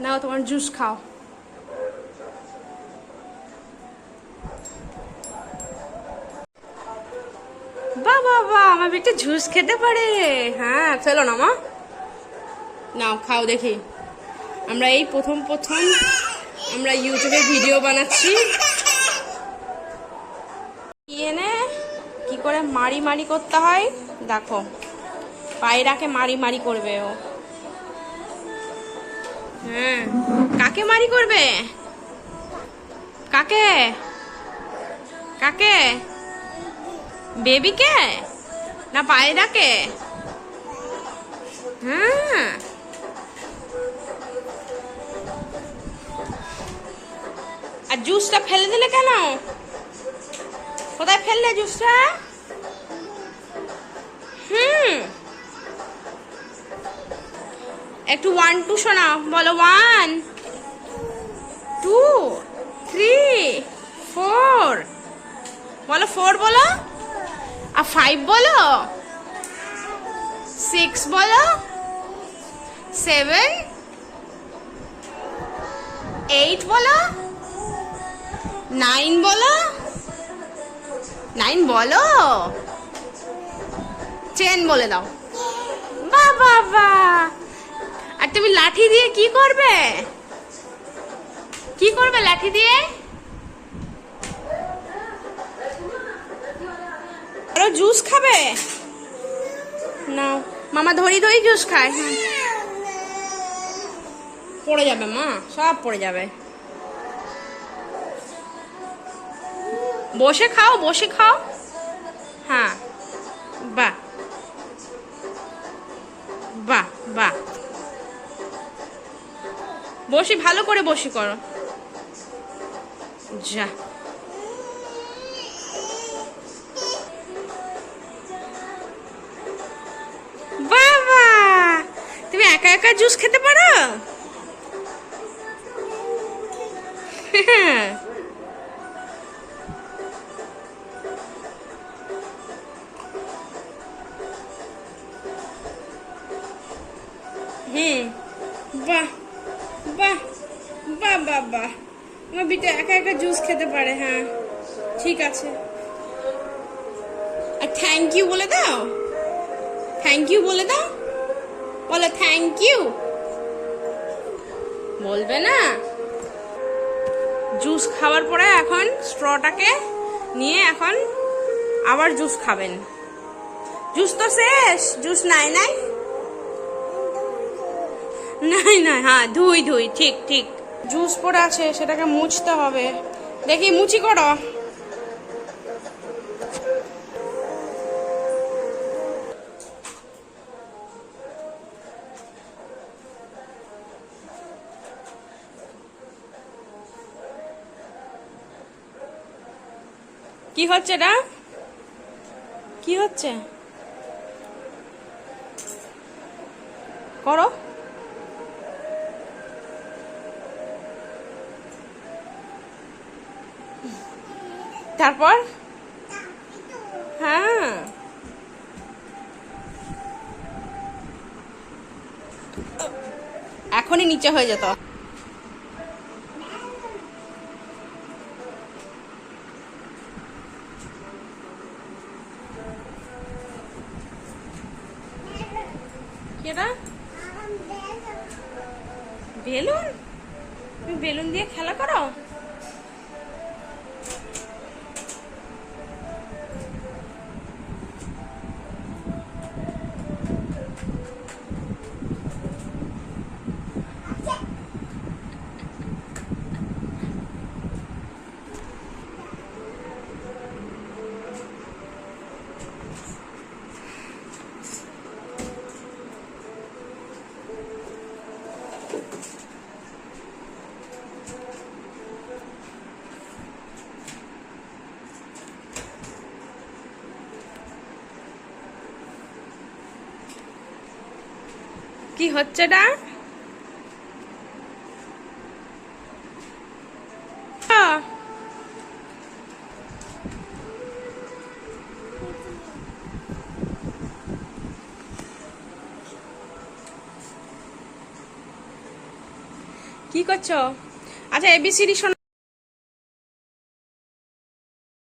নাও তোমার জুস খাও। বাহ বাহ বাহ, আমার বেটা জুস খেতে পারে। হ্যাঁ ফেলো না মা, নাও খাও দেখি। আমরা এই প্রথম আমরা ইউটিউবে ভিডিও বানাচ্ছি। এনে কি করে মারি মারি করতে হয় দেখো, পায়রাকে মারি মারি করবে ও। হ্যাঁ, কাকে মারি করবে? কাকে কাকে? বেবিকে না পায়রাকে? হ্যাঁ, আর জুসটা ফেলে দিলে কেন? কোথায় ফেললে জুসটা? একটু 1 2 শোনাও, বলো 1 2 3 4, বলো 4 বলো, আর 5 বলো, 6 বলো, 7 8 বলো, 9 বলো, 9 বলো, 10 বলে দাও। বাহ বাহ বাহ। আর তুমি লাঠি দিয়ে কি করবে? কি করবে লাঠি দিয়ে? আরো জুস খাবে? নাও, মামা ধরি ধরি জুস খায়। পড়ে যাবে মা, সব পড়ে যাবে। বসে খাও, বসে খাও। হ্যাঁ, বাহ বাহ বাহ, বসি ভালো করে বসি করো। যা, বাবা তুমি একা একা জুস খেতে পারো? বাহ বাহ বাহ বাহ বাহ, আমার বিটা একা একা জুস খেতে পারে। হ্যাঁ ঠিক আছে। আর থ্যাংক ইউ বলে দাও, থ্যাংক ইউ বলে দাও, বলো থ্যাংক ইউ। বলবে না? জুস খাওয়ার পরে এখন স্ট্রটাকে নিয়ে এখন আবার জুস খাবেন। জুস তো শেষ, জুস নাই নাই নাই নাই, হ্যাঁ ধুই ধুই, ঠিক ঠিক। জুস পড়ে আছে, সেটাকে মুছতে হবে। দেখি মুছি করো। কি হচ্ছে এটা? কি হচ্ছে? করো। তারপর হ্যাঁ, এখনই নিচে হয়ে যেত। বেলুন? তুমি বেলুন দিয়ে খেলা করো? কি হচ্ছে এটা? কি করছো? আচ্ছা এবিসিডি শোনো।